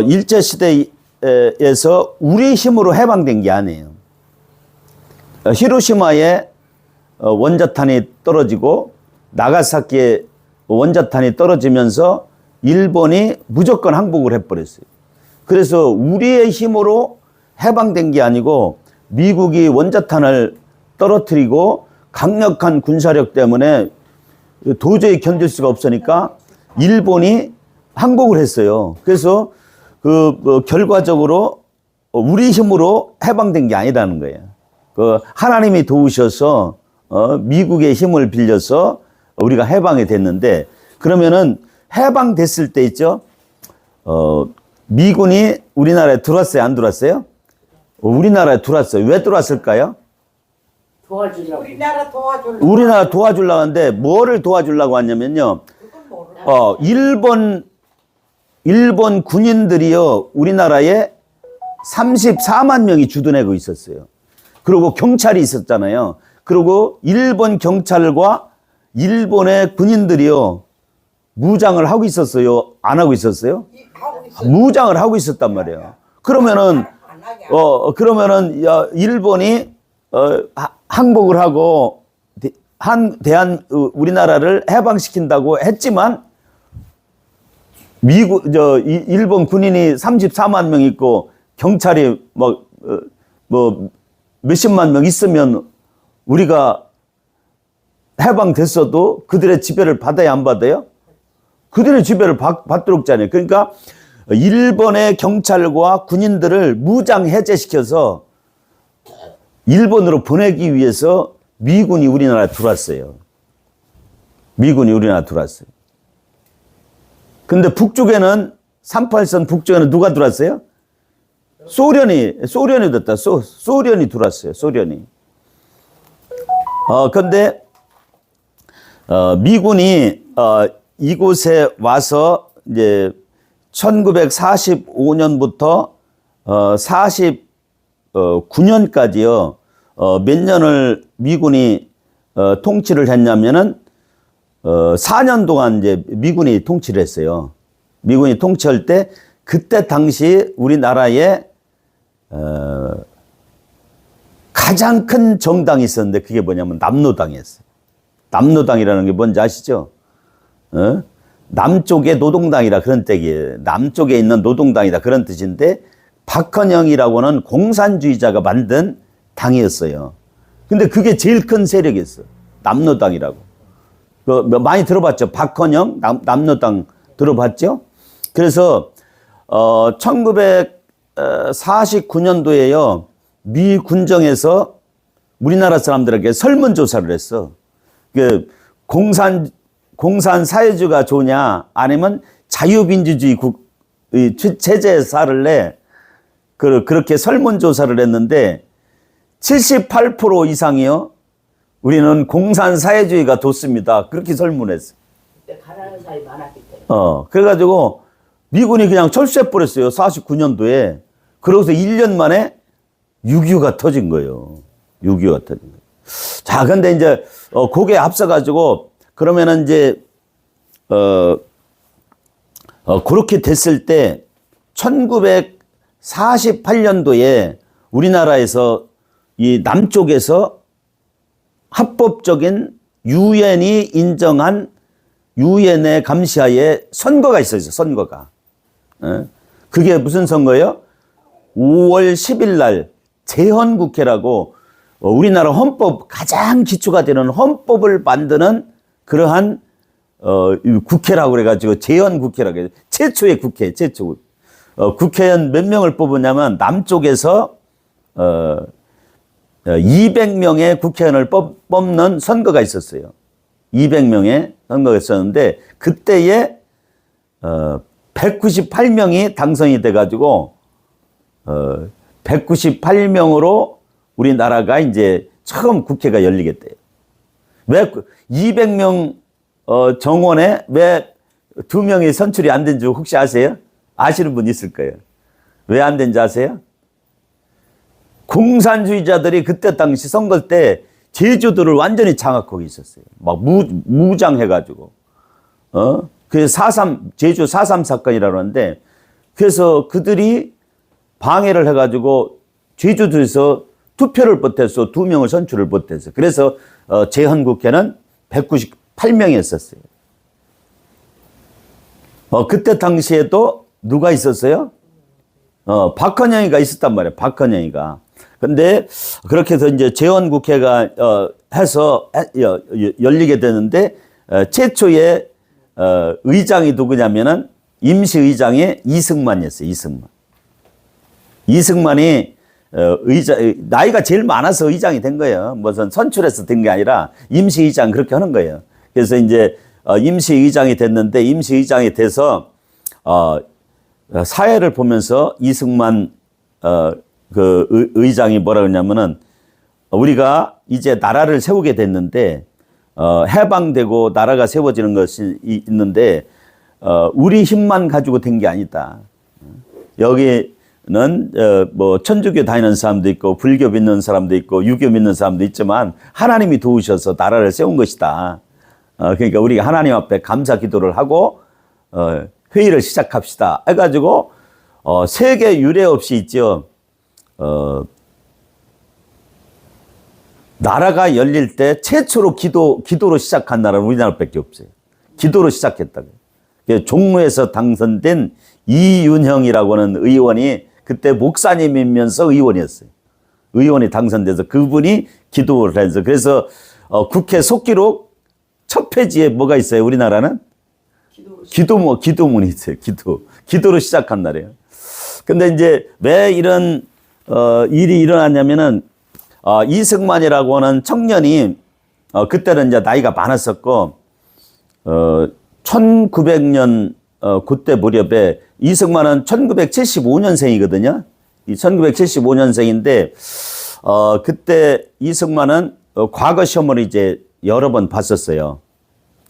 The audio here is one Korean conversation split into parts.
일제시대에서 우리 힘으로 해방된 게 아니에요. 히로시마에 원자탄이 떨어지고 나가사키에 원자탄이 떨어지면서 일본이 무조건 항복을 해버렸어요. 그래서 우리의 힘으로 해방된 게 아니고 미국이 원자탄을 떨어뜨리고 강력한 군사력 때문에 도저히 견딜 수가 없으니까 일본이 항복을 했어요. 그래서 결과적으로 우리 힘으로 해방된 게 아니라는 거예요. 하나님이 도우셔서 미국의 힘을 빌려서 우리가 해방이 됐는데, 그러면은 해방됐을 때 있죠. 미군이 우리나라에 들어왔어요, 안 들어왔어요? 우리나라에 들어왔어요. 왜 들어왔을까요? 도와주려고. 우리나라 도와주려고 하는데 뭐를 도와주려고 하냐면요. 일본 군인들이요, 우리나라에 34만 명이 주둔하고 있었어요. 그리고 경찰이 있었잖아요. 그리고 일본 경찰과 일본의 군인들이요, 무장을 하고 있었어요? 안 하고 있었어요? 무장을 하고 있었단 말이에요. 그러면은 일본이 항복을 하고 우리나라를 해방시킨다고 했지만, 일본 군인이 34만 명 있고 경찰이 몇십만 명 있으면 우리가 해방됐어도 그들의 지배를 받아야 안 받아요? 그들의 지배를 받도록 했잖아요. 그러니까 일본의 경찰과 군인들을 무장 해제시켜서 일본으로 보내기 위해서 미군이 우리나라에 들어왔어요. 미군이 우리나라에 들어왔어요. 근데 북쪽에는 38선 북쪽에는 누가 들어왔어요? 소련이 됐다. 소련이 들어왔어요. 소련이. 근데 미군이 이곳에 와서 이제 1945년부터 49년까지요. 몇 년을 미군이 통치를 했냐면은 4년 동안 이제 미군이 통치를 했어요. 미군이 통치할 때 그때 당시 우리나라에 가장 큰 정당이 있었는데 그게 뭐냐면 남노당이었어요. 남노당이라는 게 뭔지 아시죠? 남쪽의 노동당이라 그런 뜻이에요. 남쪽에 있는 노동당이다 그런 뜻인데, 박헌영이라고는 공산주의자가 만든 당이었어요. 근데 그게 제일 큰 세력이었어요. 남노당이라고. 많이 들어봤죠? 박헌영, 남노당 들어봤죠? 그래서 1949년도에요. 미 군정에서 우리나라 사람들에게 설문조사를 했어. 공산 사회주의가 좋냐, 아니면 자유민주주의 체제에 살을래? 그렇게 설문조사를 했는데 78% 이상이요, 우리는 공산 사회주의가 좋습니다. 그렇게 설문했어요. 그때 가난한 사람이 많았기 때문에. 그래가지고 미군이 그냥 철수해버렸어요. 49년도에. 그러고서 1년 만에 6.25가 터진 거예요. 6.25가 터진 거예요. 자, 근데 이제 거기에 앞서가지고 그러면은 이제 그렇게 됐을 때 1948년도에 우리나라에서 이 남쪽에서 합법적인 유엔이 인정한 유엔의 감시하에 선거가 있어요. 선거가. 그게 무슨 선거예요? 5월 10일 날 재헌국회라고 우리나라 헌법 가장 기초가 되는 헌법을 만드는 그러한 국회라고 그래가지고 재헌국회라고 해요. 최초의 국회, 최초. 국회의원 몇 명을 뽑으냐면 남쪽에서 200명의 국회의원을 뽑는 선거가 있었어요. 200명의 선거가 있었는데 그때에 198명이 당선이 돼가지고 198명으로 우리나라가 이제 처음 국회가 열리게 돼요. 왜 200명 정원에 왜 2명이 선출이 안 된 줄 혹시 아세요? 아시는 분 있을 거예요. 왜 안 된지 아세요? 공산주의자들이 그때 당시 선거 때 제주도를 완전히 장악하고 있었어요. 막 무장해가지고. 그래서 제주 4.3 사건이라고 하는데 그래서 그들이 방해를 해가지고 제주도에서 투표를 못해서 2명을 선출을 못해서 그래서 제헌국회는 198명이었었어요. 그때 당시에도 누가 있었어요? 박헌영이가 있었단 말이에요. 박헌영이가. 근데 그렇게 해서 이제 제헌국회가 열리게 되는데 최초의 의장이 누구냐면은 임시의장이 이승만이었어요. 이승만이 나이가 제일 많아서 의장이 된 거예요. 무슨 선출해서 된 게 아니라 임시의장 그렇게 하는 거예요. 그래서 이제 임시의장이 됐는데 임시의장이 돼서 사회를 보면서 이승만 그 의장이 뭐라 그러냐면은 우리가 이제 나라를 세우게 됐는데 해방되고 나라가 세워지는 것이 있는데 우리 힘만 가지고 된 게 아니다. 여기는 뭐 천주교 다니는 사람도 있고 불교 믿는 사람도 있고 유교 믿는 사람도 있지만 하나님이 도우셔서 나라를 세운 것이다. 그러니까 우리가 하나님 앞에 감사 기도를 하고 회의를 시작합시다. 해가지고 세계 유례 없이 있죠. 나라가 열릴 때 최초로 기도로 시작한 나라는 우리나라밖에 없어요. 기도로 시작했다고. 종로에서 당선된 이윤형이라고 하는 의원이 그때 목사님이면서 의원이었어요. 의원이 당선돼서 그분이 기도를 해서 그래서 국회 속기록 첫 페이지에 뭐가 있어요? 우리나라는 기도문이 있어요. 기도로 시작한 날이에요. 근데 이제 왜 이런 일이 일어났냐면은 이승만이라고 하는 청년이 그때는 이제 나이가 많았었고 1900년 그때 무렵에 이승만은 1975년생이거든요. 1975년생인데 그때 이승만은 과거 시험을 이제 여러 번 봤었어요.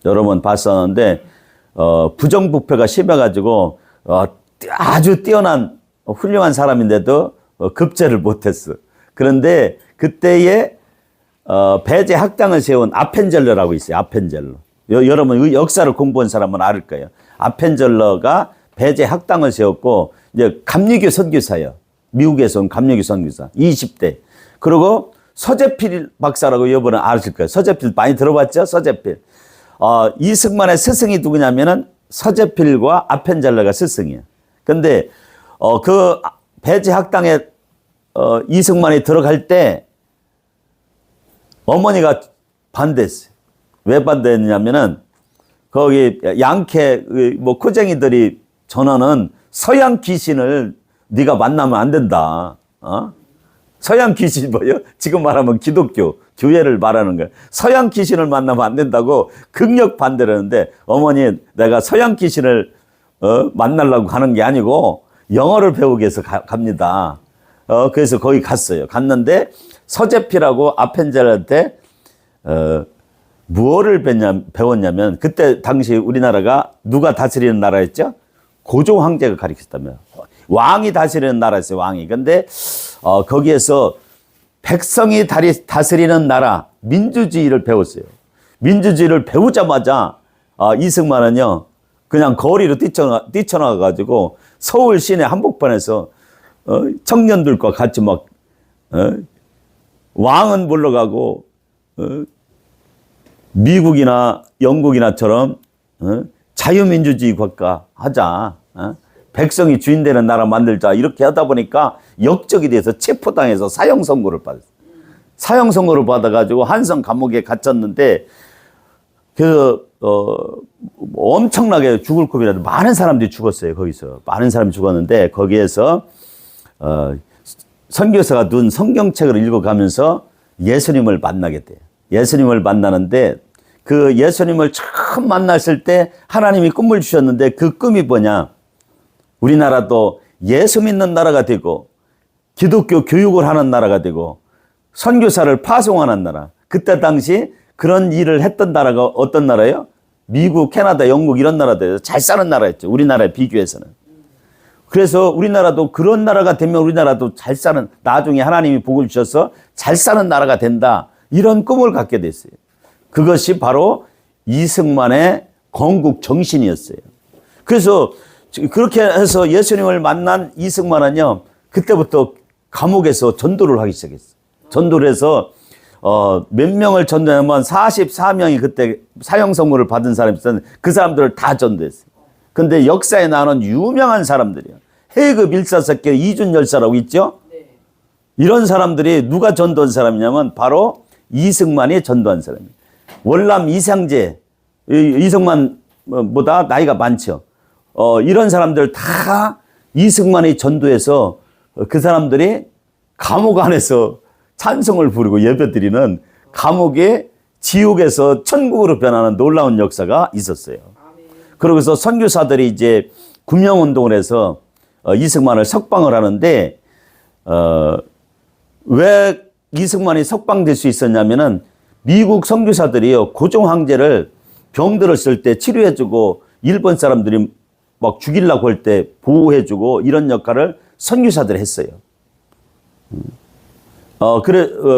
여러 번 봤었는데 부정부패가 심해가지고 아주 뛰어난 훌륭한 사람인데도 급제를 못했어. 그런데 그때에 배제 학당을 세운 아펜젤러라고 있어요. 아펜젤러. 여러분 역사를 공부한 사람은 알 거예요. 아펜젤러가 배제 학당을 세웠고 이제 감리교 선교사예요. 미국에서 온 감리교 선교사 20대. 그리고 서재필 박사라고 여러분은 아실 거예요. 서재필 많이 들어봤죠? 서재필. 이승만의 스승이 누구냐면은 서재필과 아펜젤러가 스승이에요. 근데 그 배제 학당에 이승만이 들어갈 때 어머니가 반대했어요. 왜 반대했냐면은 거기 양캐 뭐 코쟁이들이 전하는 서양 귀신을 네가 만나면 안 된다. 서양 귀신 뭐요? 지금 말하면 기독교 교회를 말하는 거예요. 서양 귀신을 만나면 안 된다고 극력 반대를 하는데 어머니 내가 서양 귀신을 만나려고 가는 게 아니고 영어를 배우기 위해서 갑니다. 그래서 거기 갔어요. 갔는데 서재필하고 아펜젤한테 무엇을 배웠냐면 그때 당시 우리나라가 누가 다스리는 나라였죠? 고종 황제가 가르쳤다며. 왕이 다스리는 나라였어요. 왕이. 근데 거기에서 백성이 다스리는 나라 민주주의를 배웠어요. 민주주의를 배우자마자 이승만은요 그냥 거리로 뛰쳐나가 가지고 서울 시내 한복판에서 청년들과 같이 막 왕은 물러가고 미국이나 영국이나처럼 자유민주주의 국가 하자. 백성이 주인 되는 나라 만들자. 이렇게 하다 보니까 역적이 돼서 체포당해서 사형 선고를 받았어요. 사형 선고를 받아가지고 한성 감옥에 갇혔는데 그 엄청나게 죽을 고비라도 많은 사람들이 죽었어요. 거기서 많은 사람이 죽었는데 거기에서 선교사가 둔 성경책을 읽어가면서 예수님을 만나게 돼요. 예수님을 만나는데 그 예수님을 처음 만났을 때 하나님이 꿈을 주셨는데 그 꿈이 뭐냐? 우리나라도 예수 믿는 나라가 되고 기독교 교육을 하는 나라가 되고 선교사를 파송하는 나라. 그때 당시 그런 일을 했던 나라가 어떤 나라예요? 미국, 캐나다, 영국 이런 나라들 잘 사는 나라였죠. 우리나라에 비교해서는. 그래서 우리나라도 그런 나라가 되면 우리나라도 잘 사는 나중에 하나님이 복을 주셔서 잘 사는 나라가 된다. 이런 꿈을 갖게 됐어요. 그것이 바로 이승만의 건국 정신이었어요. 그래서 그렇게 해서 예수님을 만난 이승만은요, 그때부터 감옥에서 전도를 하기 시작했어요. 전도를 해서, 몇 명을 전도하면 44명이 그때 사형 선고를 받은 사람이 있었는데 그 사람들을 다 전도했어요. 근데 역사에 나오는 유명한 사람들이요. 해급 일사석계 이준열사라고 있죠? 네. 이런 사람들이 누가 전도한 사람이냐면 바로 이승만이 전도한 사람이에요. 월남 이상제, 이승만보다 나이가 많죠. 이런 사람들 다 이승만이 전도해서 그 사람들이 감옥 안에서 찬송을 부르고 예배드리는 감옥의 지옥에서 천국으로 변하는 놀라운 역사가 있었어요. 그러고서 선교사들이 이제 구명운동을 해서 이승만을 석방을 하는데, 왜 이승만이 석방될 수 있었냐면은 미국 선교사들이요, 고종 황제를 병들었을 때 치료해주고 일본 사람들이 막 죽이려고 할 때 보호해주고 이런 역할을 선교사들이 했어요.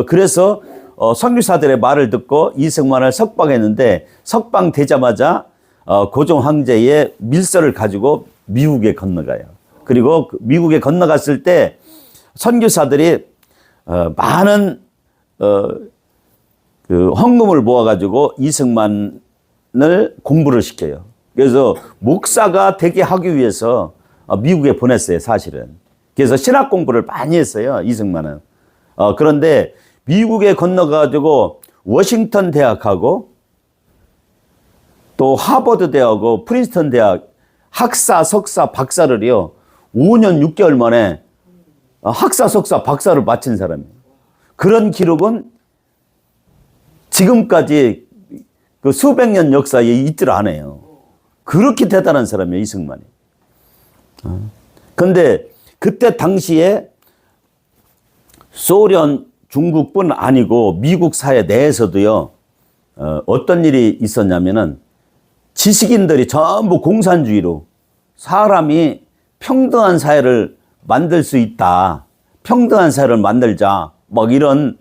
그래서 선교사들의 말을 듣고 이승만을 석방했는데 석방되자마자 고종 황제의 밀서를 가지고 미국에 건너가요. 그리고 미국에 건너갔을 때 선교사들이 많은 그 헌금을 모아가지고 이승만을 공부를 시켜요. 그래서 목사가 되게 하기 위해서 미국에 보냈어요, 사실은. 그래서 신학 공부를 많이 했어요, 이승만은. 그런데 미국에 건너가지고 워싱턴 대학하고 또 하버드 대학하고 프린스턴 대학 학사, 석사, 박사를요, 5년 6개월 만에 학사, 석사, 박사를 마친 사람이에요. 그런 기록은 지금까지 그 수백 년 역사에 있질 않아요. 그렇게 대단한 사람이에요, 이승만이. 근데 그때 당시에 소련, 중국뿐 아니고 미국 사회 내에서도요, 어떤 일이 있었냐면은 지식인들이 전부 공산주의로 사람이 평등한 사회를 만들 수 있다. 평등한 사회를 만들자. 막 이런,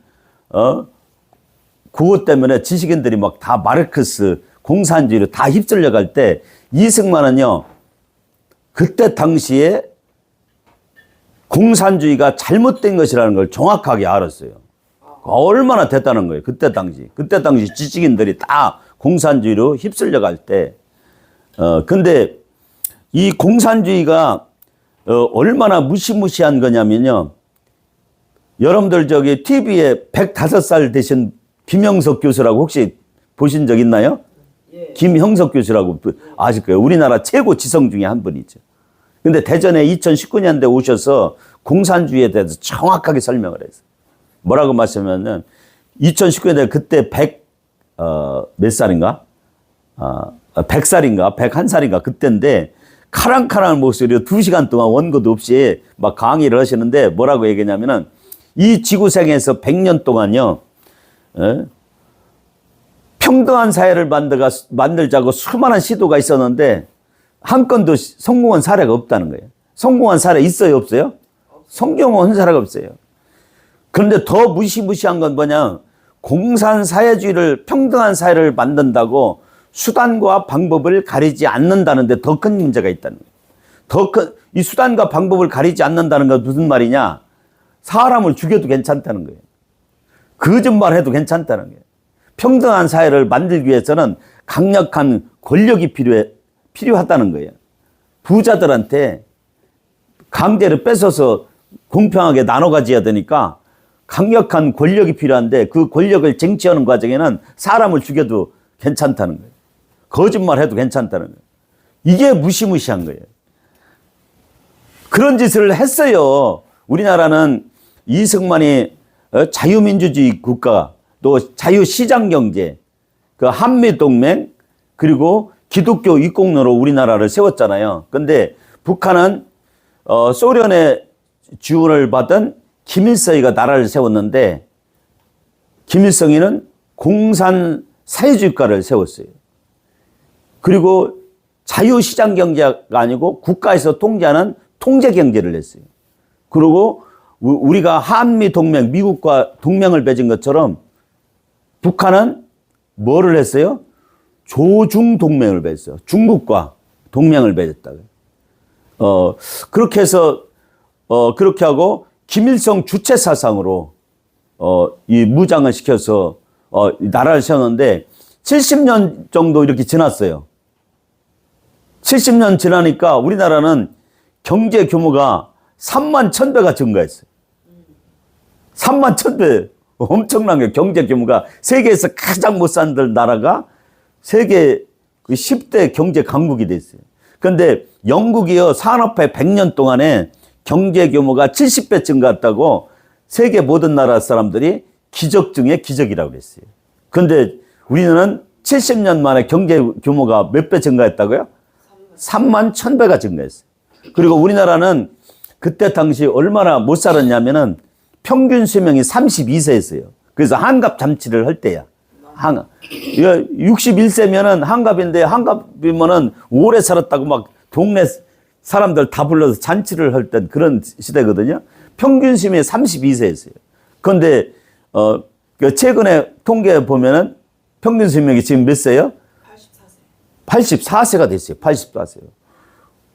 그것 때문에 지식인들이 막 다 마르크스, 공산주의로 다 휩쓸려 갈 때 이승만은요, 그때 당시에 공산주의가 잘못된 것이라는 걸 정확하게 알았어요. 얼마나 대단한 거예요. 그때 당시 지식인들이 다 공산주의로 휩쓸려 갈 때. 근데 이 공산주의가 얼마나 무시무시한 거냐면요. 여러분들 저기 TV에 105살 되신 김형석 교수라고 혹시 보신 적 있나요? 예. 김형석 교수라고 아실 거예요. 우리나라 최고 지성 중에 한 분이죠. 근데 대전에 2019년대 오셔서 공산주의에 대해서 정확하게 설명을 했어요. 뭐라고 말씀하냐면 2019년대 그때 몇 살인가? 100살인가? 101살인가? 그때인데 카랑카랑한 목소리로 2시간 동안 원고도 없이 막 강의를 하시는데 뭐라고 얘기했냐면은 이 지구상에서 100년 동안요, 평등한 사회를 만들자고 수많은 시도가 있었는데 한 건도 성공한 사례가 없다는 거예요. 성공한 사례 있어요, 없어요? 성공한 사례가 없어요. 그런데 더 무시무시한 건 뭐냐? 공산사회주의를, 평등한 사회를 만든다고 수단과 방법을 가리지 않는다는데 더 큰 문제가 있다는 거예요. 이 수단과 방법을 가리지 않는다는 건 무슨 말이냐? 사람을 죽여도 괜찮다는 거예요. 거짓말해도 괜찮다는 거예요. 평등한 사회를 만들기 위해서는 강력한 권력이 필요하다는 거예요. 부자들한테 강제로 뺏어서 공평하게 나눠 가져야 되니까 강력한 권력이 필요한데 그 권력을 쟁취하는 과정에는 사람을 죽여도 괜찮다는 거예요. 거짓말해도 괜찮다는 거예요. 이게 무시무시한 거예요. 그런 짓을 했어요. 우리나라는 이승만이 자유민주주의 국가, 또 자유시장경제, 그 한미동맹, 그리고 기독교 입국로로 우리나라를 세웠잖아요. 근데 북한은 소련의 지원을 받은 김일성이가 나라를 세웠는데 김일성이는 공산 사회주의국가를 세웠어요. 그리고 자유시장 경제가 아니고 국가에서 통제하는 통제 경제를 했어요. 그리고 우리가 한미 동맹, 미국과 동맹을 맺은 것처럼 북한은 뭐를 했어요? 조중 동맹을 맺었어요. 중국과 동맹을 맺었다고요. 그렇게 해서, 그렇게 하고, 김일성 주체 사상으로, 이 무장을 시켜서, 나라를 세웠는데, 70년 정도 이렇게 지났어요. 70년 지나니까 우리나라는 경제 규모가 3만 1000배가 증가했어요. 3만 1000배. 엄청난 게 경제 규모가 세계에서 가장 못 사는 나라가 세계 10대 경제 강국이 됐어요. 그런데 영국이요, 산업화 100년 동안에 경제 규모가 70배 증가했다고 세계 모든 나라 사람들이 기적 중에 기적이라고 그랬어요. 그런데 우리는 70년 만에 경제 규모가 몇 배 증가했다고요? 3만 1000배가 증가했어요. 그리고 우리나라는 그때 당시 얼마나 못 살았냐면은 평균 수명이 32세였어요. 그래서 한갑 잔치를 할 때야. 61세면은 한갑인데, 한갑이면은 오래 살았다고 막 동네 사람들 다 불러서 잔치를 할 때 그런 시대거든요. 평균 수명이 32세였어요. 그런데, 최근에 통계 보면은 평균 수명이 지금 몇 세요? 84세가 됐어요. 84세요.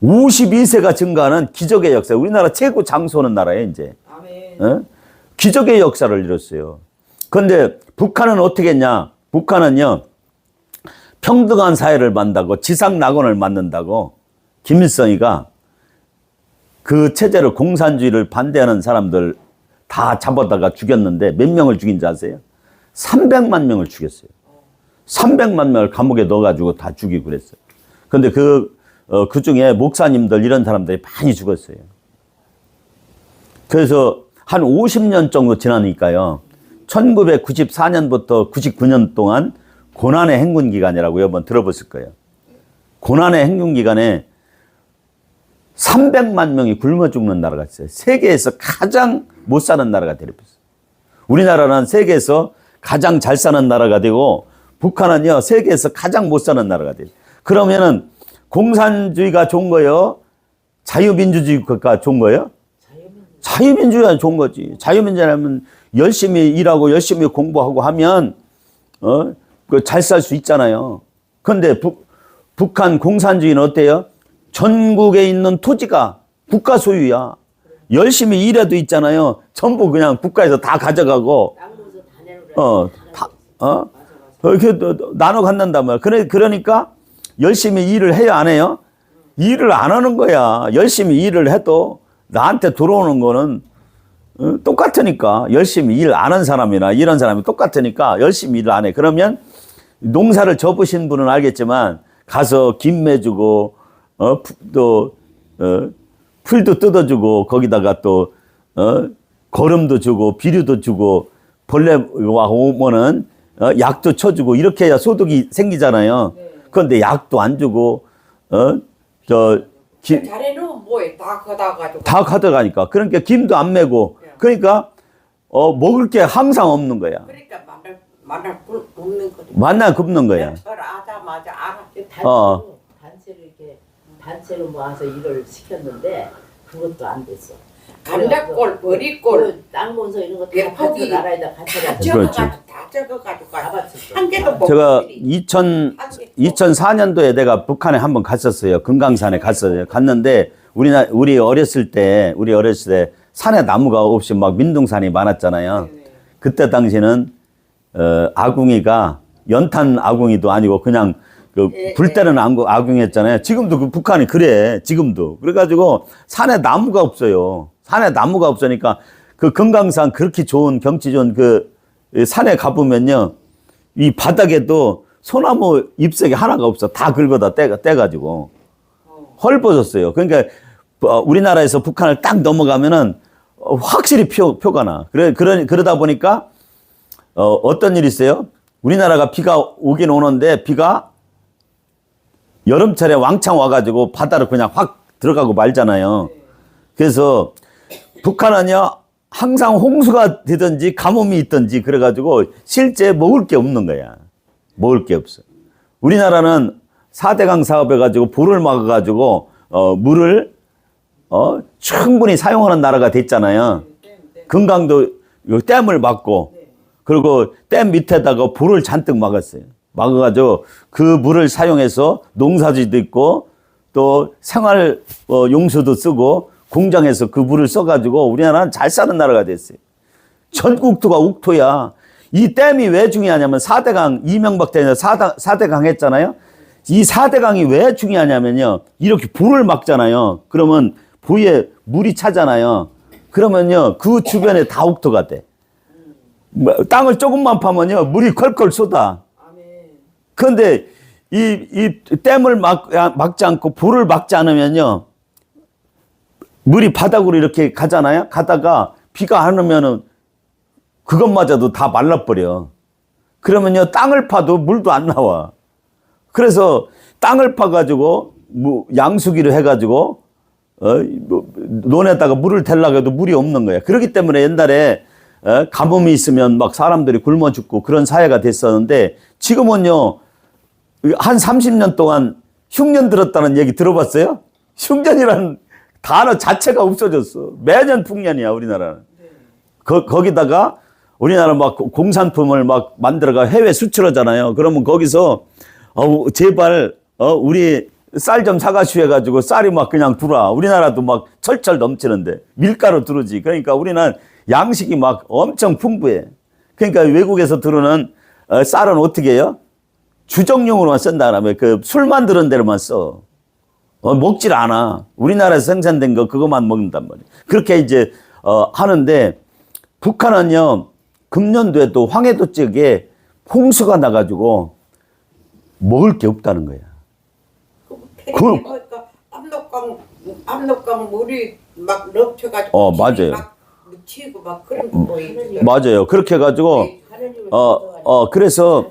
52세가 증가하는 기적의 역사. 우리나라 최고 장수하는 나라예요, 이제. 아멘. 기적의 역사를 이뤘어요. 그런데 북한은 어떻게 했냐? 북한은요, 평등한 사회를 만든다고, 지상낙원을 만든다고, 김일성이가 그 체제를, 공산주의를 반대하는 사람들 다 잡아다가 죽였는데 몇 명을 죽인지 아세요? 300만 명을 죽였어요. 300만 명을 감옥에 넣어가지고 다 죽이고 그랬어요. 그런데 그 중에 목사님들 이런 사람들이 많이 죽었어요. 그래서 한 50년 정도 지나니까요. 1994년부터 99년 동안 고난의 행군 기간이라고 여러분 들어보실 거예요. 고난의 행군 기간에 300만 명이 굶어 죽는 나라가 있어요. 세계에서 가장 못 사는 나라가 되어버렸어요. 우리나라는 세계에서 가장 잘 사는 나라가 되고 북한은요, 세계에서 가장 못 사는 나라가 돼요. 그러면은 공산주의가 좋은 거예요? 자유민주주의가 좋은 거예요? 자유민주주의가 좋은 거지. 자유민주주의라면 열심히 일하고 열심히 공부하고 하면 잘 살 수 있잖아요. 그런데 북한 공산주의는 어때요? 전국에 있는 토지가 국가 소유야. 열심히 일해도 있잖아요. 전부 그냥 국가에서 다 가져가고, 이렇게 나눠 갖는단 말이야. 그러니까 열심히 일을 해야 안 해요? 일을 안 하는 거야. 열심히 일을 해도 나한테 들어오는 거는 똑같으니까. 열심히 일 안 한 사람이나 이런 사람이 똑같으니까 열심히 일을 안 해. 그러면 농사를 접으신 분은 알겠지만 가서 김 매주고 풀도 뜯어주고 거기다가 또 거름도 주고 비료도 주고 벌레가 오면은 약도 쳐주고 이렇게 해야 소득이 생기잖아요. 그런데 약도 안 주고 자네는 뭐해? 다 걷어가지고. 다 가져가니까. 그러니까 김도 안 메고. 그러니까 먹을 게 항상 없는 거야. 그러니까 만날 굶는 거지. 만나 굽는 거야. 절하자마자 알아. 단체로 모아서 일을 시켰는데 그것도 안 됐어. 감자골, 버리골, 땅본서 이런 거다 예포기 나라에다 갖다가 다 적어가지고 한 개도 못. 제가 2004년도에 내가 북한에 한번 갔었어요. 금강산에 갔어요. 갔는데 우리 어렸을 때 산에 나무가 없이 막 민둥산이 많았잖아요. 그때 당시는 아궁이가 연탄 아궁이도 아니고 그냥 불 때는 아궁이였잖아요. 지금도 그 북한이 그래. 지금도. 그래가지고 산에 나무가 없어요. 산에 나무가 없으니까 그 금강산 그렇게 좋은 경치 좋은 그 산에 가보면요. 이 바닥에도 소나무 잎사귀 하나가 없어. 다 긁어다 떼가지고. 헐벗었어요. 그러니까 우리나라에서 북한을 딱 넘어가면은 확실히 표가 나. 그러다 보니까 어떤 일이 있어요? 우리나라가 비가 오긴 오는데 비가 여름철에 왕창 와가지고 바다로 그냥 확 들어가고 말잖아요. 그래서 북한은요, 항상 홍수가 되든지 가뭄이 있든지 그래가지고 실제 먹을 게 없는 거야. 먹을 게 없어. 우리나라는 4대강 사업해가지고 불을 막아가지고 물을 충분히 사용하는 나라가 됐잖아요. 금강도 댐을 막고 그리고 댐 밑에다가 불을 잔뜩 막았어요. 막아가지고 그 물을 사용해서 농사지도 있고 또 생활 용수도 쓰고 공장에서 그 물을 써가지고 우리나라는 잘 사는 나라가 됐어요. 전국토가 옥토야. 이 댐이 왜 중요하냐면 4대강, 이명박 때문에 4대강 했잖아요. 이 4대강이 왜 중요하냐면요. 이렇게 불을 막잖아요. 그러면 부위에 물이 차잖아요. 그러면요. 그 주변에 다 옥토가 돼. 땅을 조금만 파면요. 물이 컬컬 쏟아. 그런데 이 댐을 막지 않고 불을 막지 않으면요. 물이 바닥으로 이렇게 가잖아요. 가다가 비가 안 오면은 그것마저도 다 말라버려. 그러면요. 땅을 파도 물도 안 나와. 그래서 땅을 파가지고 양수기로 해가지고 논에다가 물을 대려고 해도 물이 없는 거야. 그렇기 때문에 옛날에 가뭄이 있으면 막 사람들이 굶어 죽고 그런 사회가 됐었는데 지금은요. 한 30년 동안 흉년 들었다는 얘기 들어봤어요? 흉년이라는 단어 자체가 없어졌어. 매년 풍년이야, 우리나라는. 거기다가 우리나라 막 공산품을 막 만들어가 해외 수출하잖아요. 그러면 거기서 제발 우리 쌀 좀 사가시오 해가지고 쌀이 막 그냥 들어와. 우리나라도 막 철철 넘치는데 밀가루 들어오지. 그러니까 우리는 양식이 막 엄청 풍부해. 그러니까 외국에서 들어오는 쌀은 어떻게 해요? 주정용으로만 쓴다라며 그 술 만드는 데로만 써. 먹질 않아. 우리나라에서 생산된 거 그것만 먹는단 말이에요. 그렇게 이제 하는데 북한은요 금년도에도 황해도 쪽에 홍수가 나가지고 먹을 게 없다는 거야. 그러니까 압록강 물이 막 넘쳐가지고 맞아요. 막 묻히고 막 그런 거 보이죠. 맞아요. 그렇게 해가지고 그래서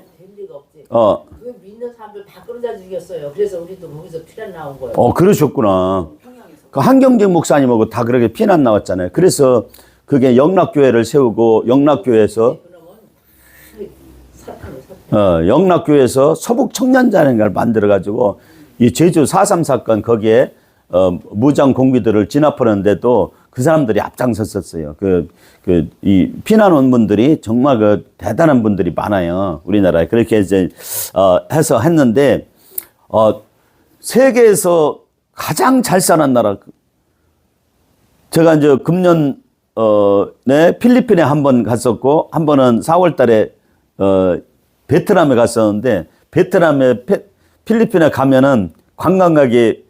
그 믿는 사람들 다 끌어다 죽였어요. 그래서 우리도 거기서 피난 나온 거예요. 그러셨구나. 그 한경직 목사님하고 다 그렇게 피난 나왔잖아요. 그래서 그게 영락교회를 세우고 영락교회에서 영락교회에서 서북 청년자인가를 만들어가지고 이 제주 4.3 사건 거기에 무장 공비들을 진압하는데도 그 사람들이 앞장섰었어요. 이 피난 온 분들이 정말 그 대단한 분들이 많아요. 우리나라에. 그렇게 이제, 해서 했는데, 세계에서 가장 잘 사는 나라. 제가 이제 금년, 필리핀에 한 번 갔었고, 한 번은 4월 달에, 베트남에 갔었는데, 베트남에 필리핀에 가면은 관광객이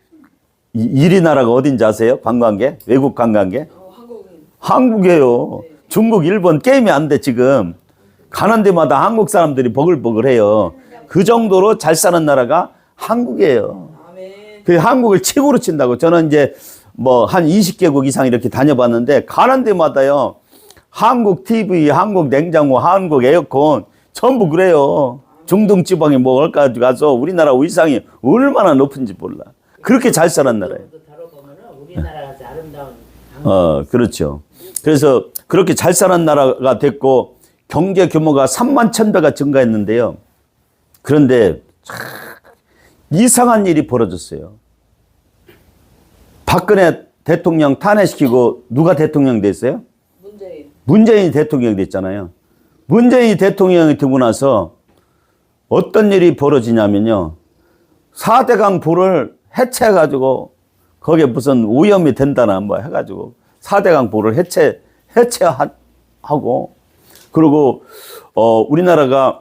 1위 나라가 어딘지 아세요? 관광객? 외국 관광객? 한국이에요. 네. 중국, 일본 게임이 안 돼, 지금. 가는 데마다 한국 사람들이 버글버글해요. 그 정도로 잘 사는 나라가 한국이에요. 그 한국을 최고로 친다고. 저는 이제 뭐 한 20개국 이상 이렇게 다녀봤는데 가는 데마다요. 한국 TV, 한국 냉장고, 한국 에어컨 전부 그래요. 중동 지방에 뭐 올까 가서 우리나라 위상이 얼마나 높은지 몰라. 그렇게 잘 사는 나라예요. 우리나라가 아름다운 그렇죠. 그래서 그렇게 잘 사는 나라가 됐고 경제 규모가 3만 1,000배가 증가했는데요. 그런데 이상한 일이 벌어졌어요. 박근혜 대통령 탄핵시키고 누가 대통령 됐어요? 문재인 대통령이 됐잖아요. 문재인 대통령이 되고 나서 어떤 일이 벌어지냐면요. 4대강 불을 해체해가지고 거기에 무슨 오염이 된다나 뭐 해가지고 4대강 불을 해체하고 그리고 우리나라가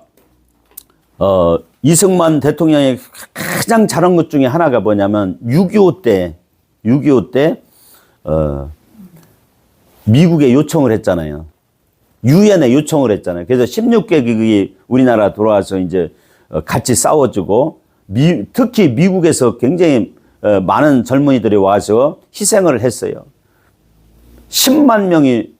이승만 대통령이 가장 잘한 것 중에 하나가 뭐냐면 6.25 때 미국에 요청을 했잖아요. 유엔에 요청을 했잖아요. 그래서 16개국이 우리나라 돌아와서 이제 같이 싸워주고 특히 미국에서 굉장히 많은 젊은이들이 와서 희생을 했어요. 10만 명이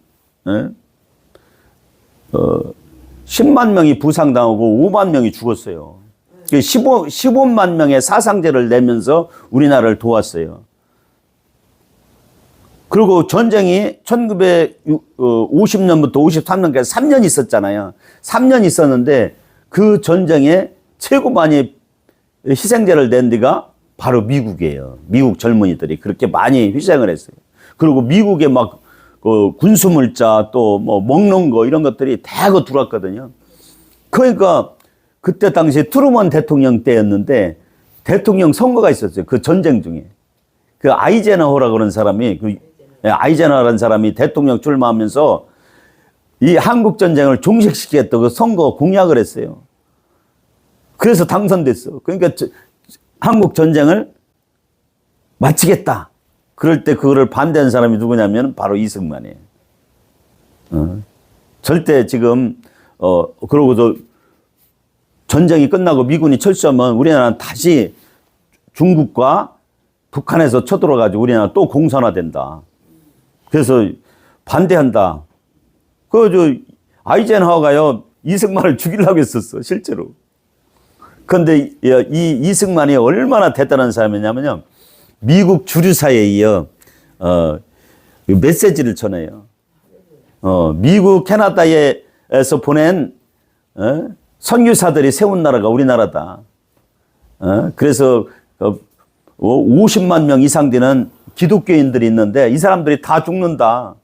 10만 명이 부상당하고 5만 명이 죽었어요. 15만 명의 사상자를 내면서 우리나라를 도왔어요. 그리고 전쟁이 1950년부터 53년까지 3년 있었잖아요. 3년 있었는데 그 전쟁에 최고 많이 희생자를 낸 데가 바로 미국이에요. 미국 젊은이들이 그렇게 많이 희생을 했어요. 그리고 미국에 막 군수물자 또 뭐 먹는 거 이런 것들이 대거 들어왔거든요. 그러니까 그때 당시 트루먼 대통령 때였는데 대통령 선거가 있었어요. 그 전쟁 중에. 그 아이젠하워라고 그런 사람이, 아이젠하워라는 사람이 대통령 출마하면서 이 한국 전쟁을 종식시키겠다고 그 선거 공약을 했어요. 그래서 당선됐어. 그러니까 한국 전쟁을 마치겠다. 그럴 때 그거를 반대한 사람이 누구냐면 바로 이승만이에요. 절대 지금, 그러고도 전쟁이 끝나고 미군이 철수하면 우리나라는 다시 중국과 북한에서 쳐들어가지고 우리나라 또 공산화된다. 그래서 반대한다. 아이젠하워가요, 이승만을 죽이려고 했었어, 실제로. 그런데 이 이승만이 얼마나 대단한 사람이냐면요. 미국 주류사에 이어, 메시지를 전해요. 미국, 캐나다에서 보낸, 선교사들이 세운 나라가 우리나라다. 그래서 50만 명 이상 되는 기독교인들이 있는데 이 사람들이 다 죽는다.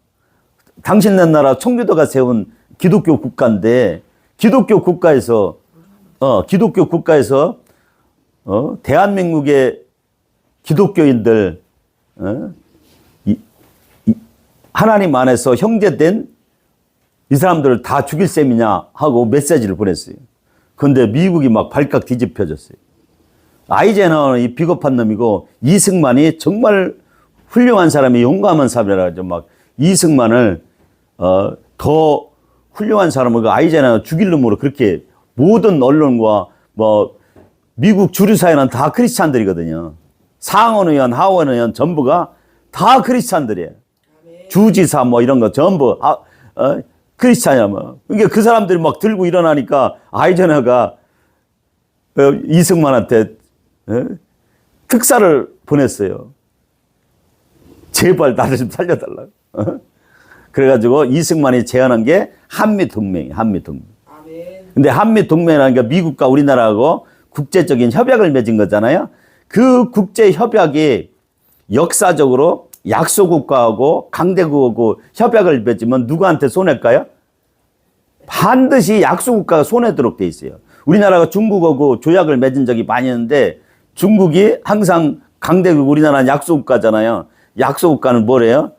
당신네 나라 청교도가 세운 기독교 국가인데 기독교 국가에서 대한민국의 기독교인들 하나님 안에서 형제된 이 사람들을 다 죽일 셈이냐 하고 메시지를 보냈어요. 그런데 미국이 막 발칵 뒤집혀졌어요. 아이젠하워는 이 비겁한 놈이고 이승만이 정말 훌륭한 사람이 용감한 사람이라 하죠. 막 이승만을 더 훌륭한 사람을 아이젠하워 죽일 놈으로 그렇게 모든 언론과 뭐 미국 주류사회는 다 크리스찬들이거든요. 상원 의원, 하원 의원 전부가 다 크리스찬들이에요. 주지사 뭐 이런 거 전부 크리스찬이야 뭐. 그러니까 그 사람들이 막 들고 일어나니까 아이젠하워가 이승만한테 특사를 보냈어요. 제발 나를 좀 살려달라고. 그래가지고 이승만이 제안한 게 한미동맹이에요. 한미동맹. 근데 한미동맹이라는 게 미국과 우리나라하고 국제적인 협약을 맺은 거잖아요. 그 국제협약이 역사적으로 약소국가하고 강대국하고 협약을 맺으면 누구한테 손해일까요? 반드시 약소국가가 손해도록 돼 있어요. 우리나라가 중국하고 조약을 맺은 적이 많이 있는데 중국이 항상 강대국, 우리나라는 약소국가잖아요. 약소국가는 뭐래요?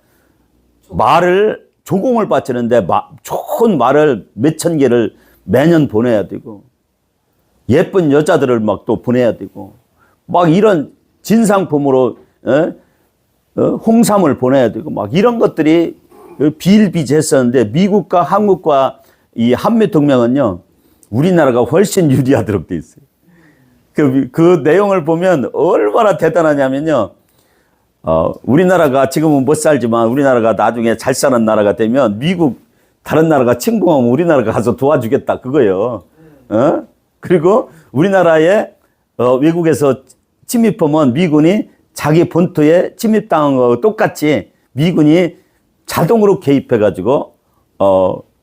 말을, 조공을 바치는데 좋은 말을 몇천 개를 매년 보내야 되고 예쁜 여자들을 막 또 보내야 되고 막 이런 진상품으로 홍삼을 보내야 되고 막 이런 것들이 비일비재했었는데 미국과 한국과 이 한미동맹은요 우리나라가 훨씬 유리하도록 돼 있어요. 그 내용을 보면 얼마나 대단하냐면요. 우리나라가 지금은 못 살지만 우리나라가 나중에 잘 사는 나라가 되면 미국 다른 나라가 침공하면 우리나라가 가서 도와주겠다 그거예요. 그리고 우리나라에 외국에서 침입하면 미군이 자기 본토에 침입당한 거하고 똑같이 미군이 자동으로 개입해가지고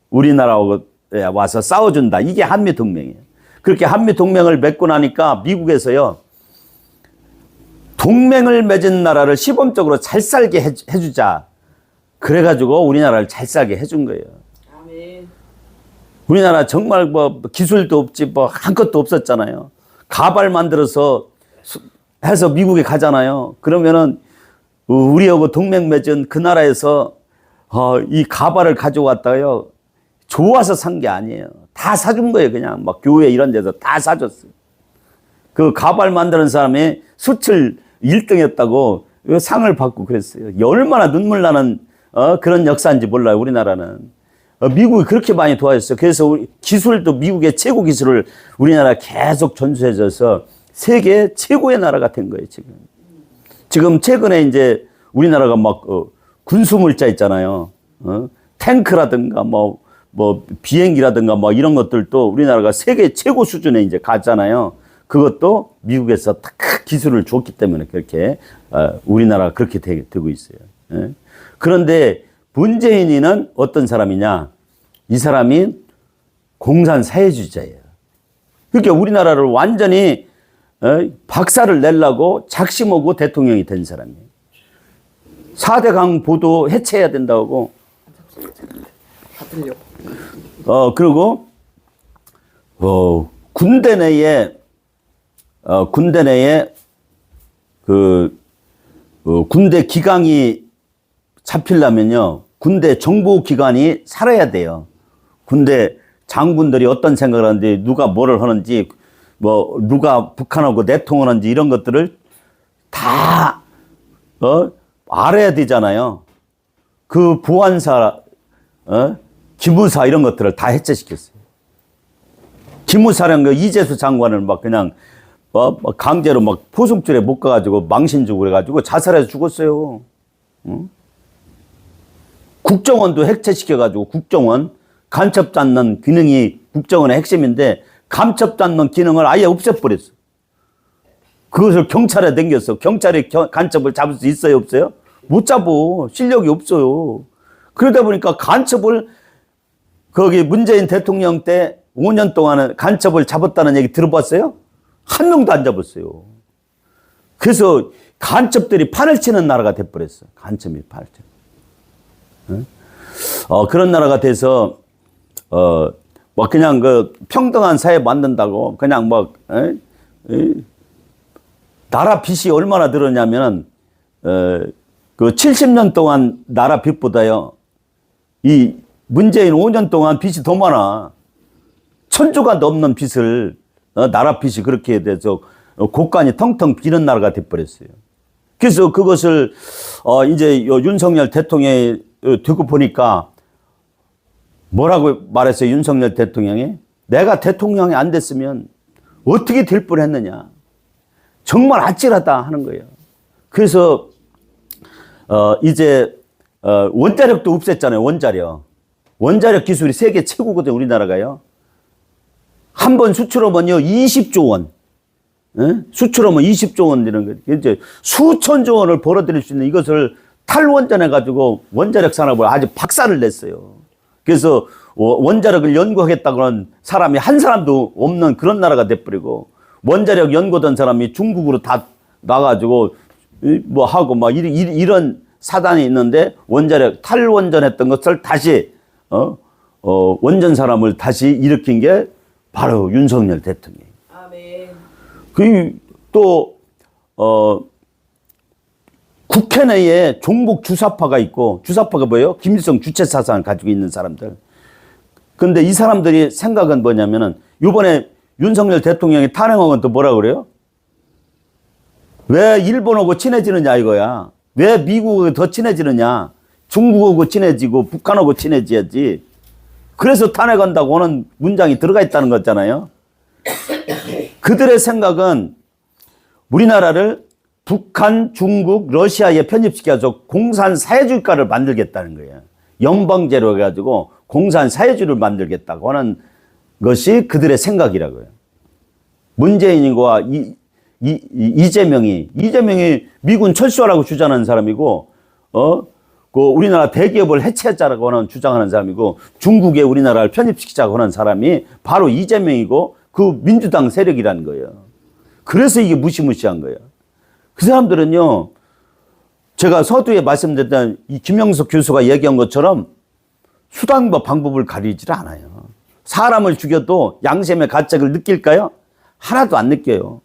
우리나라하고 와서 싸워준다. 이게 한미동맹이에요. 그렇게 한미동맹을 맺고 나니까 미국에서요. 동맹을 맺은 나라를 시범적으로 잘 살게 해주자. 그래가지고 우리나라를 잘 살게 해준 거예요. 아멘. 우리나라 정말 뭐 기술도 없지 뭐 한 것도 없었잖아요. 가발 만들어서 해서 미국에 가잖아요. 그러면은 우리하고 동맹 맺은 그 나라에서 이 가발을 가져왔다요. 좋아서 산 게 아니에요. 다 사준 거예요. 그냥 막 교회 이런 데서 다 사줬어요. 그 가발 만드는 사람이 수출 1등 했다고 상을 받고 그랬어요. 얼마나 눈물 나는 그런 역사인지 몰라요. 우리나라는. 미국이 그렇게 많이 도와줬어요. 그래서 우리 기술도 미국의 최고 기술을 우리나라 계속 전수해줘서 세계 최고의 나라가 된 거예요. 지금 최근에 이제 우리나라가 막 군수물자 있잖아요. 탱크라든가 뭐 비행기라든가 뭐 이런 것들도 우리나라가 세계 최고 수준에 이제 가잖아요. 그것도 미국에서 다 기술을 줬기 때문에 그렇게 우리나라가 그렇게 되고 있어요. 그런데 문재인이는 어떤 사람이냐? 이 사람이 공산 사회주의자예요. 그러니까 우리나라를 완전히 박살을 내려고 작심하고 대통령이 된 사람이에요. 4대 강 보도 해체해야 된다고. 그리고 군대 내에 군대 내에 군대 기강이 잡히려면요, 군대 정보기관이 살아야 돼요. 군대 장군들이 어떤 생각을 하는지, 누가 뭐를 하는지, 뭐, 누가 북한하고 내통을 하는지 이런 것들을 다, 알아야 되잖아요. 그 보안사, 기무사 이런 것들을 다 해체시켰어요. 기무사령 이재수 장관을 막 그냥, 강제로 막 포승줄에 묶어가지고 망신 주고 그래가지고 자살해서 죽었어요. 응? 국정원도 해체시켜가지고 국정원, 간첩 잡는 기능이 국정원의 핵심인데 간첩 잡는 기능을 아예 없애버렸어. 그것을 경찰에 넘겼어. 경찰이 간첩을 잡을 수 있어요, 없어요? 못 잡어. 실력이 없어요. 그러다 보니까 간첩을 거기 문재인 대통령 때 5년 동안은 간첩을 잡았다는 얘기 들어봤어요? 한 명도 안 잡았어요. 그래서 간첩들이 판을 치는 나라가 돼버렸어. 간첩이 판을 쳐. 응? 그런 나라가 돼서 뭐 그냥 그 평등한 사회 만든다고 그냥 뭐 나라 빚이 얼마나 늘었냐면 그 70년 동안 나라 빚보다요 이 문재인 5년 동안 빚이 더 많아. 1000조가 넘는 빚을 나라 빚이 그렇게 돼서 곳간이 텅텅 비는 나라가 돼버렸어요. 그래서 그것을 이제 윤석열 대통령이 듣고 보니까 뭐라고 말했어요? 윤석열 대통령이 내가 대통령이 안 됐으면 어떻게 될 뻔했느냐. 정말 아찔하다 하는 거예요. 그래서 이제 원자력도 없앴잖아요. 원자력 기술이 세계 최고거든요. 우리나라가요. 한 번 수출하면요 20조 원. 수출하면 20조 원 이런 거. 이제 수천조 원을 벌어들일 수 있는 이것을 탈원전해 가지고 원자력 산업을 아주 박살을 냈어요. 그래서 원자력을 연구하겠다고 하는 사람이 한 사람도 없는 그런 나라가 돼버리고 원자력 연구하던 사람이 중국으로 다 나가지고 뭐 하고 막 이런 사단이 있는데 원자력 탈원전했던 것을 다시 원전 사람을 다시 일으킨 게 바로 윤석열 대통령. 아멘. 또 국회 내에 종북 주사파가 있고, 주사파가 뭐예요? 김일성 주체 사상을 가지고 있는 사람들. 근데 이 사람들이 생각은 뭐냐면은, 요번에 윤석열 대통령이 탄핵한 건 또 뭐라 그래요? 왜 일본하고 친해지느냐 이거야. 왜 미국하고 더 친해지느냐. 중국하고 친해지고 북한하고 친해져야지. 그래서 탄핵한다고 하는 문장이 들어가 있다는 거잖아요. 그들의 생각은 우리나라를 북한, 중국, 러시아에 편입시켜서 공산 사회주의가를 만들겠다는 거예요. 연방제로 해가지고 공산 사회주의를 만들겠다고 하는 것이 그들의 생각이라고요. 문재인과 이재명이 미군 철수하라고 주장하는 사람이고, 그 우리나라 대기업을 해체하자라고 하는 주장하는 사람이고, 중국에 우리나라를 편입시키자고 하는 사람이 바로 이재명이고 그 민주당 세력이라는 거예요. 그래서 이게 무시무시한 거예요. 그 사람들은요, 제가 서두에 말씀드렸던 이 김영석 교수가 얘기한 것처럼 수단과 방법을 가리질 않아요. 사람을 죽여도 양심의 가책을 느낄까요? 하나도 안 느껴요.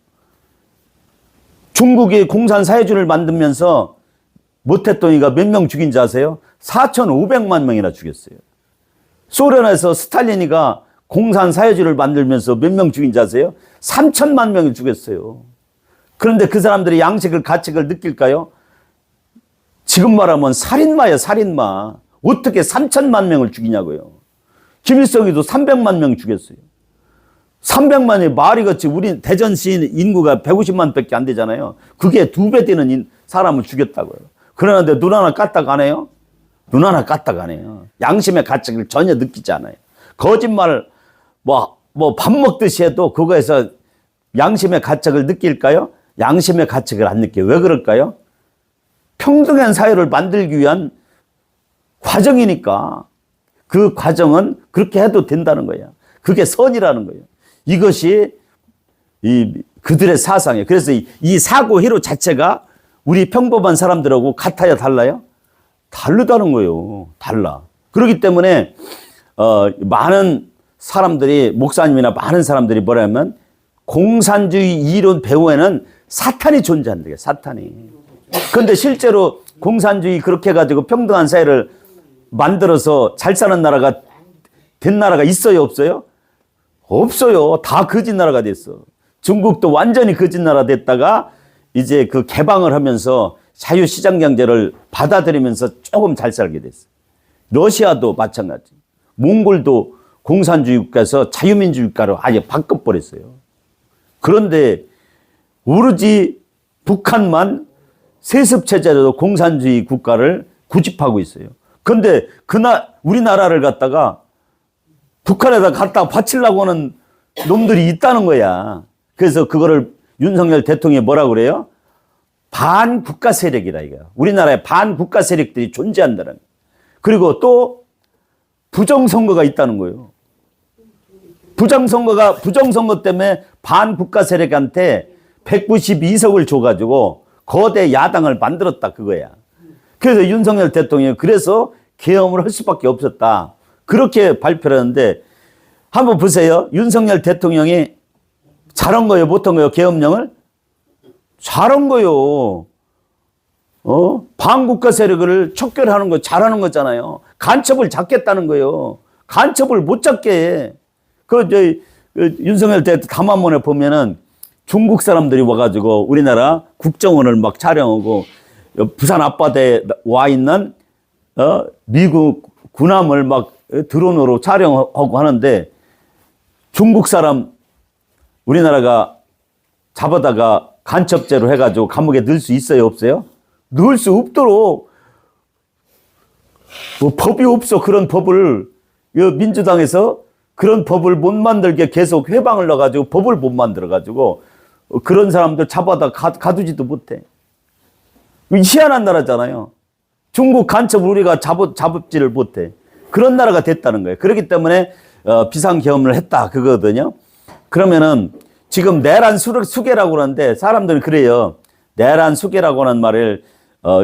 중국이 공산 사회주의를 만들면서 모태똥이가 몇 명 죽인 줄 아세요? 4,500만 명이나 죽였어요. 소련에서 스탈린이가 공산 사회주의를 만들면서 몇 명 죽인 줄 아세요? 3천만 명을 죽였어요. 그런데 그 사람들이 양식을 가책을 느낄까요? 지금 말하면 살인마예요, 살인마. 어떻게 3천만 명을 죽이냐고요. 김일성이도 300만 명 죽였어요. 300만이 말이 같이 우리 대전시 인구가 150만 밖에 안 되잖아요. 그게 2배 되는 사람을 죽였다고요. 그러는데 눈 하나 까딱 안 해요? 눈 하나 까딱 안 해요. 양심의 가책을 전혀 느끼지 않아요. 거짓말, 밥 먹듯이 해도 그거에서 양심의 가책을 느낄까요? 양심의 가책을 안 느껴요. 왜 그럴까요? 평등한 사회를 만들기 위한 과정이니까 그 과정은 그렇게 해도 된다는 거예요. 그게 선이라는 거예요. 이것이 그들의 사상이에요. 그래서 이 사고 회로 자체가 우리 평범한 사람들하고 같아요, 달라요? 다르다는 거예요. 달라. 그렇기 때문에 많은 사람들이, 목사님이나 많은 사람들이 뭐라면 공산주의 이론 배후에는 사탄이 존재한다. 사탄이. 근데 실제로 공산주의 그렇게 해가지고 평등한 사회를 만들어서 잘 사는 나라가 된 나라가 있어요, 없어요? 없어요. 다 거짓 나라가 됐어. 중국도 완전히 거짓 나라 됐다가 이제 그 개방을 하면서 자유시장 경제를 받아들이면서 조금 잘 살게 됐어. 러시아도 마찬가지. 몽골도 공산주의 국가에서 자유민주주의 국가로 아예 바꿔버렸어요. 그런데 오로지 북한만 세습체제로 공산주의 국가를 구집하고 있어요. 그런데 우리나라를 갖다가 북한에다 갖다 바치려고 하는 놈들이 있다는 거야. 그래서 그거를 윤석열 대통령이 뭐라고 그래요? 반국가 세력이다 이거야. 우리나라에 반국가 세력들이 존재한다는 거야. 그리고 또 부정선거가 있다는 거예요. 부정선거 때문에 반국가 세력한테 192석을 줘가지고 거대 야당을 만들었다 그거야. 그래서 윤석열 대통령이 그래서 계엄을 할 수밖에 없었다. 그렇게 발표를 하는데 한번 보세요. 윤석열 대통령이 잘한 거예요? 못한 거예요? 계엄령을? 잘한 거예요. 반국가 세력을 척결하는 거 잘하는 거잖아요. 간첩을 잡겠다는 거예요. 간첩을 못 잡게 해. 윤석열 대통령 담화문에 보면은 중국 사람들이 와가지고 우리나라 국정원을 막 촬영하고 부산 앞바다에 와 있는 미국 군함을 막 드론으로 촬영하고 하는데 중국 사람 우리나라가 잡아다가 간첩죄로 해가지고 감옥에 넣을 수 있어요, 없어요? 넣을 수 없도록 뭐 법이 없어. 그런 법을 민주당에서 그런 법을 못 만들게 계속 회방을 넣어가지고 법을 못 만들어가지고 그런 사람들 잡아다 가두지도 못해. 희한한 나라잖아요. 중국 간첩을 우리가 잡지를 못해. 그런 나라가 됐다는 거예요. 그렇기 때문에 비상계엄을 했다 그거거든요. 그러면은 지금 내란 수계라고 그러는데 사람들은 그래요. 내란 수계라고 하는 말을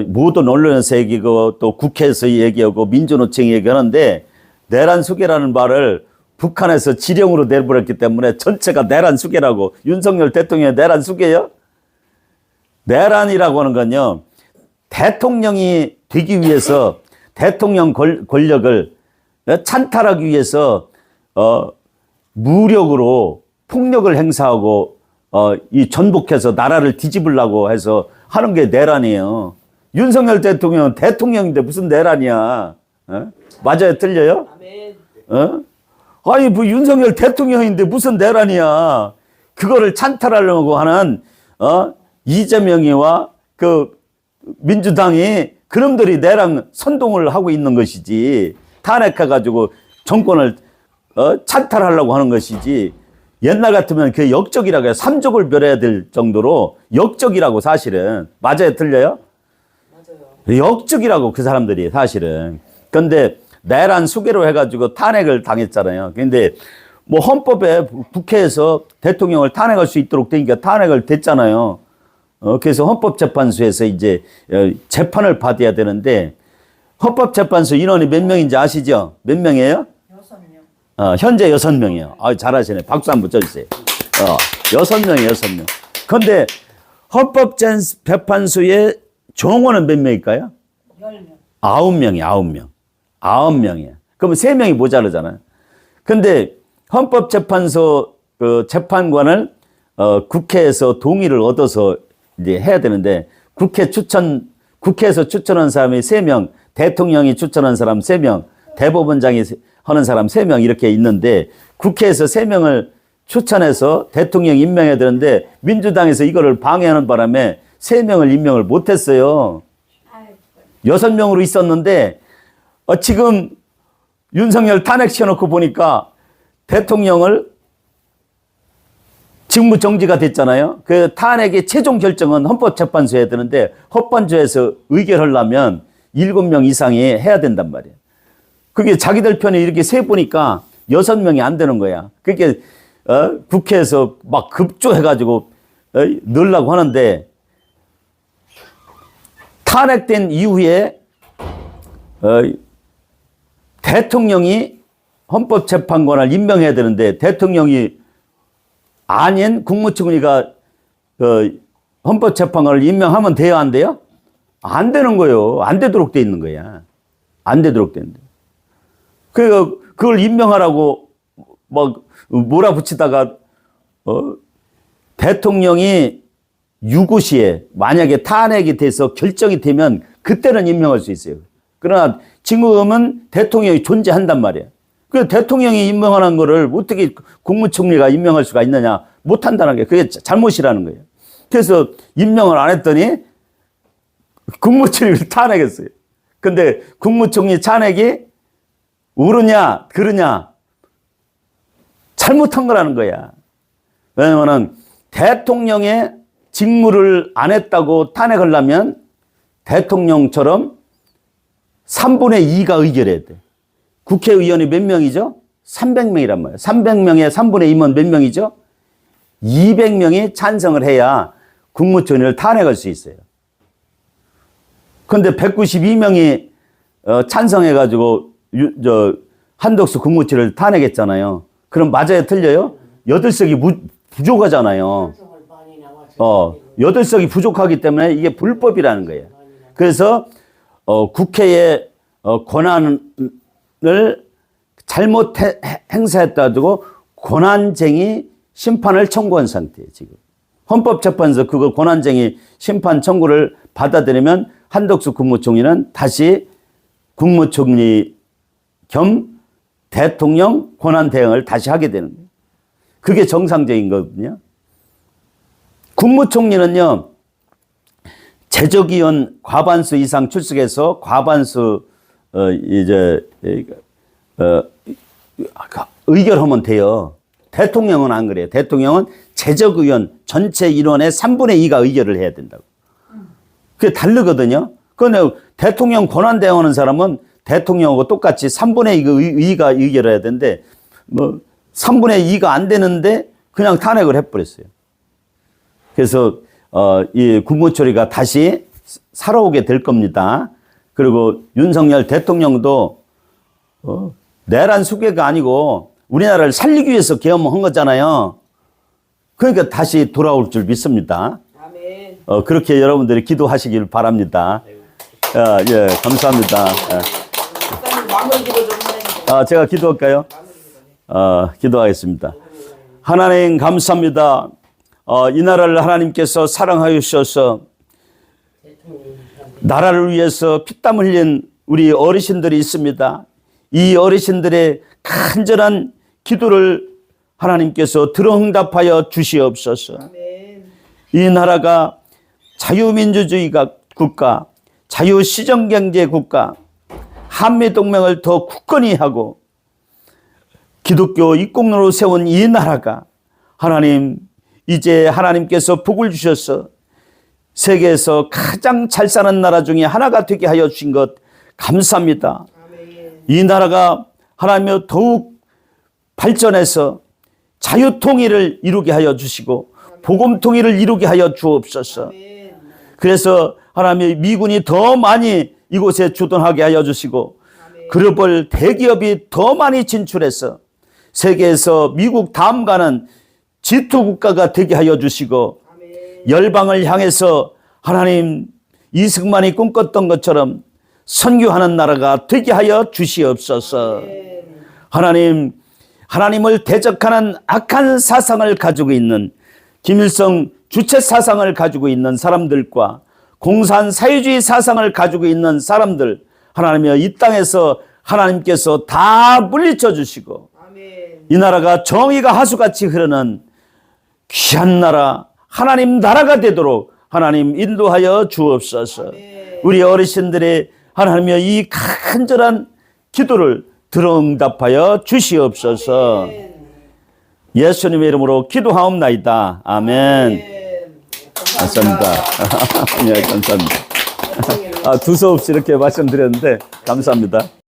모든 언론에서 얘기하고 또 국회에서 얘기하고 민주노총이 얘기하는데 내란 수계라는 말을 북한에서 지령으로 내버렸기 때문에 전체가 내란 수계라고. 윤석열 대통령의 내란 수계요? 내란이라고 하는 건요. 대통령이 되기 위해서 대통령 권력을 찬탈하기 위해서 무력으로 폭력을 행사하고 이 전복해서 나라를 뒤집으려고 해서 하는 게 내란이에요. 윤석열 대통령은 대통령인데 무슨 내란이야? 맞아요? 틀려요? 아멘. 아니 뭐 윤석열 대통령인데 무슨 내란이야? 그거를 찬탈하려고 하는 이재명이와 그 민주당이 그놈들이 내란 선동을 하고 있는 것이지. 탄핵해가지고 정권을 찬탈하려고 하는 것이지. 옛날 같으면 그게 역적이라고 해요. 삼족을 멸해야 될 정도로 역적이라고 사실은. 맞아요? 틀려요? 맞아요. 역적이라고 그 사람들이 사실은. 그런데 내란 수계로 해가지고 탄핵을 당했잖아요. 근데 뭐 헌법에 국회에서 대통령을 탄핵할 수 있도록 되니까 탄핵을 됐잖아요. 그래서 헌법재판소에서 이제 재판을 받아야 되는데 헌법재판소 인원이 몇 명인지 아시죠? 몇 명이에요? 6명. 현재 6명이에요. 잘하시네. 박수 한번 쳐주세요. 6명이에요, 6명. 그런데 헌법재판소의 정원은 몇 명일까요? 10명. 9명이 9명이에요. 그러면 3명이 모자르잖아요. 근데 헌법재판소 그 재판관을 국회에서 동의를 얻어서 이제 해야 되는데 국회에서 추천한 사람이 3명, 대통령이 추천한 사람 3명, 대법원장이 하는 사람 3명 이렇게 있는데 국회에서 3명을 추천해서 대통령 임명해야 되는데 민주당에서 이거를 방해하는 바람에 3명을 임명을 못했어요. 6명으로 있었는데 지금 윤석열 탄핵시켜놓고 보니까 대통령을 직무 정지가 됐잖아요. 그 탄핵의 최종 결정은 헌법재판소에 해야 되는데 헌법재에서 의결하려면 7명 이상이 해야 된단 말이에요. 그게 자기들 편에 이렇게 세보니까 6명이 안 되는 거야. 그게 국회에서 막 급조해가지고 넣으려고 하는데 탄핵된 이후에 대통령이 헌법재판관을 임명해야 되는데 대통령이 아닌 국무총리가 헌법재판관을 임명하면 돼요, 안 돼요? 안 되는 거예요. 안 되도록 돼 있는 거야. 안 되도록 돼 있는 거야. 그걸 임명하라고 막 몰아붙이다가 대통령이 유고시에 만약에 탄핵이 돼서 결정이 되면 그때는 임명할 수 있어요. 그러나 지금은 대통령이 존재한단 말이에요. 그 대통령이 임명하는 거를 어떻게 국무총리가 임명할 수가 있느냐? 못한다는 게 그게 잘못이라는 거예요. 그래서 임명을 안 했더니 국무총리를 탄핵했어요. 근데 국무총리 탄핵이 옳으냐 그러냐 잘못한 거라는 거야. 왜냐하면 대통령의 직무를 안 했다고 탄핵을 하면 대통령처럼 3분의 2가 의결해야 돼. 국회의원이 몇 명이죠? 300명이란 말이에요. 300명의 3분의 2면 몇 명이죠? 200명이 찬성을 해야 국무총리를 탄핵할 수 있어요. 그런데 192명이 찬성해가지고 한덕수 국무총리를 탄핵했잖아요. 그럼 맞아요, 틀려요? 8석이 부족하잖아요. 8석이 부족하기 때문에 이게 불법이라는 거예요. 그래서 국회의 권한을 잘못 행사했다 두고 권한쟁의 심판을 청구한 상태예요, 지금. 헌법재판소 그거 권한쟁의 심판 청구를 받아들이면 한덕수 국무총리는 다시 국무총리 겸 대통령 권한 대행을 다시 하게 되는 거예요. 그게 정상적인 거거든요. 국무총리는요, 제적위원 과반수 이상 출석해서 과반수 의결하면 돼요. 대통령은 안 그래요. 대통령은 제적의원 전체 인원의 3분의 2가 의결을 해야 된다고. 그게 다르거든요. 그런데 대통령 권한 대행하는 사람은 대통령하고 똑같이 3분의 2가 의결해야 되는데 3분의 2가 안 되는데 그냥 탄핵을 해버렸어요. 그래서 이 국무총리가 다시 살아오게 될 겁니다. 그리고 윤석열 대통령도 내란 수괴가 아니고 우리나라를 살리기 위해서 계엄한 거잖아요. 그러니까 다시 돌아올 줄 믿습니다. 아멘. 그렇게 여러분들이 기도하시길 바랍니다. 예, 감사합니다. 마무리 기도 좀 해주세요. 제가 기도할까요? 기도하겠습니다. 하나님 감사합니다. 이 나라를 하나님께서 사랑하셔서 나라를 위해서 피땀 흘린 우리 어르신들이 있습니다. 이 어르신들의 간절한 기도를 하나님께서 들어응답하여 주시옵소서. 이 나라가 자유민주주의 국가, 자유시장경제 국가, 한미동맹을 더 굳건히 하고 기독교 입국로로 세운 이 나라가 하나님 이제 하나님께서 복을 주셔서 세계에서 가장 잘 사는 나라 중에 하나가 되게 하여 주신 것 감사합니다. 이 나라가 하나님여 더욱 발전해서 자유통일을 이루게 하여 주시고 복음통일을 이루게 하여 주옵소서. 그래서 하나님의 미군이 더 많이 이곳에 주둔하게 하여 주시고 글로벌 대기업이 더 많이 진출해서 세계에서 미국 다음 가는 G2 국가가 되게 하여 주시고 열방을 향해서 하나님 이승만이 꿈꿨던 것처럼 선교하는 나라가 되게 하여 주시옵소서. 하나님을 대적하는 악한 사상을 가지고 있는 김일성 주체 사상을 가지고 있는 사람들과 공산 사회주의 사상을 가지고 있는 사람들 하나님이여 이 땅에서 하나님께서 다 물리쳐 주시고 이 나라가 정의가 하수같이 흐르는 귀한 나라 하나님 나라가 되도록 하나님 인도하여 주옵소서. 우리 어르신들의 하나님이여 이 간절한 기도를 들어응답하여 주시옵소서. 예수님의 이름으로 기도하옵나이다. 아멘. 감사합니다. 네, 감사합니다. 두서없이 이렇게 말씀드렸는데 감사합니다.